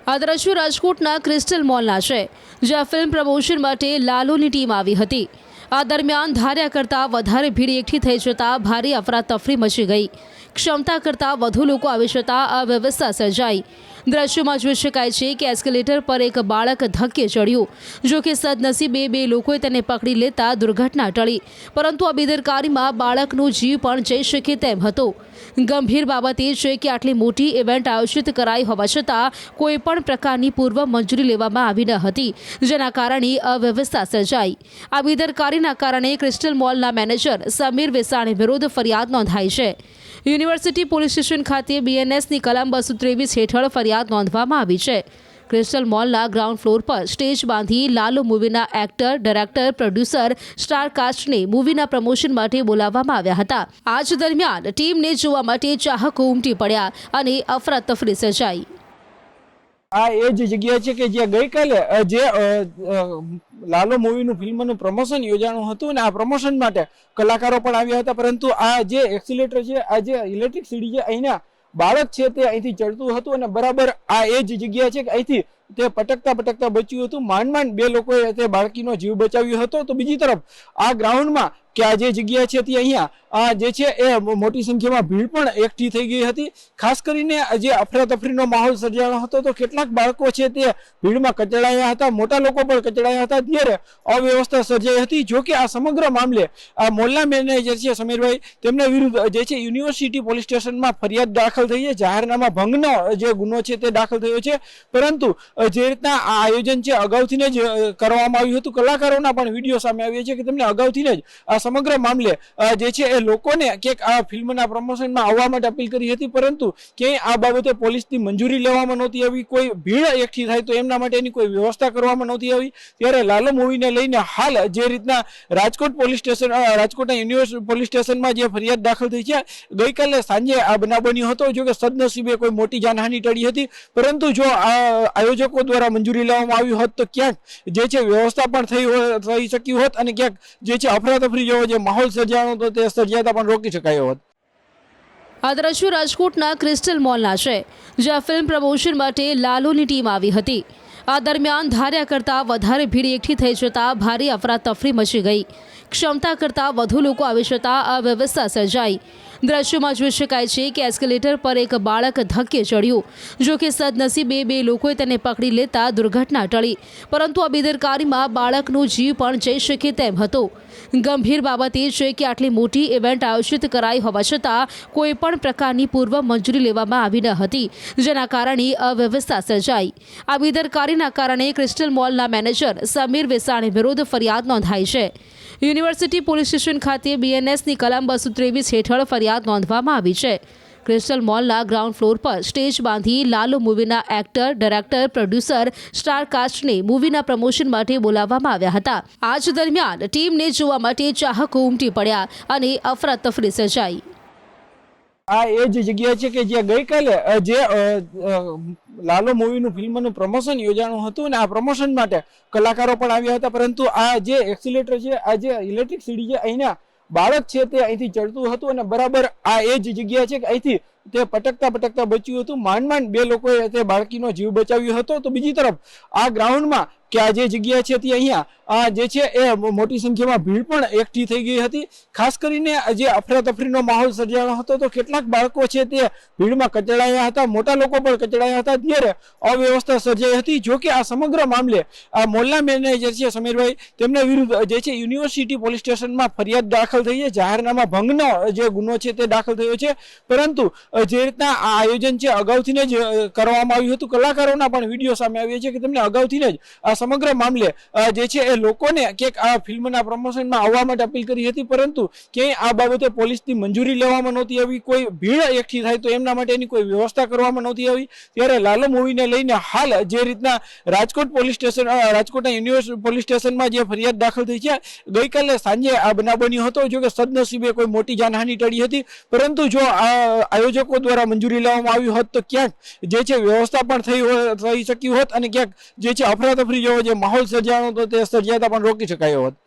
આ દ્રશ્યો રાજકોટના ક્રિસ્ટલ મોલના છે, જ્યાં ફિલ્મ પ્રમોશન માટે લાલુની ટીમ આવી હતી। આ દરમિયાન ધાર્યા કરતાં વધારે ભીડ એકઠી થઈ જતાં ભારે અફરાતફરી મચી ગઈ। ક્ષમતા કરતાં વધુ લોકો આવી જતાં અવ્યવસ્થા સર્જાઈ। દ્રશ્યોમાં જોઈ શકાય છે કે એસ્કેલેટર પર એક બાળક ધક્કે ચડ્યું, જો કે સદનસીબે બે લોકોએ તેને પકડી લેતા દુર્ઘટના ટળી, પરંતુ આ બેદરકારીમાં બાળકનો જીવ પણ જઈ શકે તેમ હતો। ગંભીર બાબત એ છે કે આટલી મોટી ઇવેન્ટ આયોજિત કરાઈ હોવા છતાં કોઈ પણ પ્રકારની પૂર્વ મંજૂરી લેવામાં આવી ન હતી, જેના કારણે અવ્યવસ્થા સર્જાઈ। આ બેદરકારીના કારણે ક્રિસ્ટલ મોલના મેનેજર સમીર વેસાણી વિરુદ્ધ ફરિયાદ નોંધાઈ છે। યુનિવર્સિટી પોલીસ સ્ટેશન ખાતે બીએનએસની કલમ 223 હેઠળ ફરિયાદ નોંધવામાં આવી છે। ક્રિસ્ટલ મોલના ગ્રાઉન્ડ ફ્લોર પર સ્ટેજ બાંધી લાલુ મૂવીના એક્ટર, ડાયરેક્ટર, પ્રોડ્યુસર, સ્ટાર કાસ્ટને મૂવીના પ્રમોશન માટે બોલાવવામાં આવ્યા હતા। આ જ દરમિયાન ટીમને જોવા માટે ચાહકો ઉમટી પડ્યા અને અફરાતફરી સર્જાઈ। આ એ જ જગ્યા છે કે જ્યાં ગઈકાલે જે લાલો મૂવીનું ફિલ્મનું પ્રમોશન યોજાણું હતું ને આ પ્રમોશન માટે કલાકારો પણ આવ્યા હતા, પરંતુ આ જે એક્સિલેટર છે, આ જે ઇલેક્ટ્રિક સીડી છે, અહીંના બાળક છે તે અહીંથી ચડતું હતું અને બરાબર આ એ જ જગ્યા છે કે અહીંથી તે પટકતા બચ્યું હતું। માંડ બે લોકોએ તે બાળકીનો જીવ બચાવ્યો હતો। તો બીજી તરફ આ ગ્રાઉન્ડમાં કે આ જે જગ્યા છે તે અહીંયા જે છે એ મોટી સંખ્યામાં ભીડ પણ એકઠી થઈ ગઈ હતી। ખાસ કરીને જે અફરાતફરીનો માહોલ સર્જાયો હતો તો કેટલાક બાળકો છે તે ભીડમાં કચડાયા હતા, મોટા લોકો પણ કચડાયા હતા, ત્યારે અવ્યવસ્થા સર્જાઈ હતી। જો કે આ સમગ્ર મામલે આ મોલના મેનેજર છે સમીરભાઈ, તેમના વિરુદ્ધ જે છે યુનિવર્સિટી પોલીસ સ્ટેશનમાં ફરિયાદ દાખલ થઈ છે। જાહેરનામા ભંગનો જે ગુનો છે તે દાખલ થયો છે, પરંતુ જે રીતના આ આયોજન છે અગાઉથી જ કરવામાં આવ્યું હતું, કલાકારોના પણ વિડીયો સામે આવ્યા છે કે તેમને અગાઉથી જ આ સમગ્ર મામલે જે છે એ લોકોને ક્યાંક આ ફિલ્મના પ્રમોશનમાં આવવા માટે અપીલ કરી હતી, પરંતુ ક્યાંય આ બાબતે પોલીસની મંજૂરી લેવામાં નહોતી આવી। કોઈ ભીડ એકઠી થાય તો એમના માટેની કોઈ વ્યવસ્થા કરવામાં નહોતી આવી। ત્યારે લાલો મૂવીને લઈને હાલ જે રીતના રાજકોટ પોલીસ સ્ટેશન, રાજકોટના યુનિવર્સિટી પોલીસ સ્ટેશનમાં જે ફરિયાદ દાખલ થઈ છે, ગઈકાલે સાંજે આ બનાવ બન્યો હતો। જો કે સદનસીબે કોઈ મોટી જાનહાનિ ટળી હતી, પરંતુ જો આ આયોજકો દ્વારા મંજૂરી લેવામાં આવી હોત તો ક્યાંક જે છે વ્યવસ્થા પણ થઈ શકી હોત અને ક્યાંક જે છે અફરાતફરી જેવો જે માહોલ સર્જાયો હતો તે સર્જાતા પણ રોકી શકાયો હોત। આ દ્રશ્યો રાજકોટના ક્રિસ્ટલ મોલના છે, જ્યાં ફિલ્મ પ્રમોશન માટે લાલુની ટીમ આવી હતી। આ દરમિયાન ધાર્યા કરતાં વધારે ભીડ એકઠી થઈ જતાં ભારે અફરાતફરી મચી ગઈ। ક્ષમતા કરતાં વધુ લોકો આવી જતાં અવ્યવસ્થા સર્જાઈ। દ્રશ્યોમાં જોઈ શકાય છે કે એસ્કેલેટર પર એક બાળક ધક્કે ચડ્યું, જો કે સદનસીબે બે લોકોએ તેને પકડી લેતા દુર્ઘટના ટળી, પરંતુ આ બેદરકારીમાં બાળકનો જીવ પણ જઈ શકે તેમ હતો। ગંભીર બાબત એ છે કે આટલી મોટી ઇવેન્ટ આયોજિત કરાઈ હોવા છતાં કોઈ પણ પ્રકારની પૂર્વ મંજૂરી લેવામાં આવી ન હતી, જેના કારણે અવ્યવસ્થા સર્જાઈ। આ બેદરકારીના કારણે ક્રિસ્ટલ મોલના મેનેજર સમીર વેસાણી વિરુદ્ધ ફરિયાદ નોંધાઈ છે। યુનિવર્સિટી પોલીસ સ્ટેશન ખાતે બીએનએસની કલમ 223 હેઠળ ફરિયાદ નોંધવામાં આવી છે। ક્રિસ્ટલ મોલના ગ્રાઉન્ડ ફ્લોર પર સ્ટેજ બાંધી લાલુ મૂવીના એક્ટર, ડાયરેક્ટર, પ્રોડ્યુસર, સ્ટાર કાસ્ટને મૂવીના પ્રમોશન માટે બોલાવવામાં આવ્યા હતા। આ જ દરમિયાન ટીમને જોવા માટે ચાહકો ઉમટી પડ્યા અને અફરાતફરી સર્જાઈ। આ એ જ જગ્યા છે કે જ્યાં ગઈકાલે જે લાલો મૂવીનું ફિલ્મનું પ્રમોશન યોજાણું હતું ને આ પ્રમોશન માટે કલાકારો પણ આવ્યા હતા, પરંતુ આ જે એક્સિલેટર છે, આ જે ઇલેક્ટ્રિક સીડી છે, અહીંના બાળક છે તે અહીંથી ચડતું હતું અને બરાબર આ એ જ જગ્યા છે કે અહીંથી તે પટકતા બચ્યું હતું। માંડ બે લોકોએ તે બાળકીનો જીવ બચાવ્યો હતો। તો બીજી તરફ આ ગ્રાઉન્ડમાં કે આ જે જગ્યા છે તે અહીંયા જે છે એ મોટી સંખ્યામાં ભીડ પણ એકઠી થઈ ગઈ હતી। ખાસ કરીને જે અફરાતફરીનો માહોલ સર્જાયો હતો તો કેટલાક બાળકો છે તે ભીડમાં કચડાયા હતા, મોટા લોકો પણ કચડાયા હતા, ત્યારે અવ્યવસ્થા સર્જાઈ હતી। જો કે આ સમગ્ર મામલે આ મોલના મેનેજર છે સમીરભાઈ, તેમના વિરુદ્ધ જે છે યુનિવર્સિટી પોલીસ સ્ટેશનમાં ફરિયાદ દાખલ થઈ છે। જાહેરનામા ભંગનો જે ગુનો છે તે દાખલ થયો છે, પરંતુ જે રીતના આ આયોજન છે અગાઉથી જ કરવામાં આવ્યું હતું, કલાકારોના પણ વિડીયો સામે આવ્યા છે કે તેમને અગાઉથી જ આ સમગ્ર મામલે જે છે એ લોકોને ક્યાંક આ ફિલ્મના પ્રમોશનમાં આવવા માટે અપીલ કરી હતી, પરંતુ ક્યાંય આ બાબતે પોલીસની મંજૂરી લેવામાં નહોતી આવી। કોઈ ભીડ એકઠી થાય તો એમના માટેની કોઈ વ્યવસ્થા કરવામાં નહોતી આવી। ત્યારે લાલો મૂવીને લઈને હાલ જે રીતના રાજકોટ પોલીસ સ્ટેશન, રાજકોટના યુનિવર્સિટી પોલીસ સ્ટેશનમાં જે ફરિયાદ દાખલ થઈ છે, ગઈકાલે સાંજે આ બનાવ બન્યો હતો। જો કે સદનસીબે કોઈ મોટી જાનહાનિ ટળી હતી, પરંતુ જો આ આયોજકો દ્વારા મંજૂરી લેવામાં આવી હોત તો ક્યાંક જે છે વ્યવસ્થા પણ થઈ શકી હોત અને ક્યાંક જે છે અફરાતફરી જેવો જે માહોલ સર્જાયો હતો તે સર્જાતા પણ રોકી શકાયો હોત।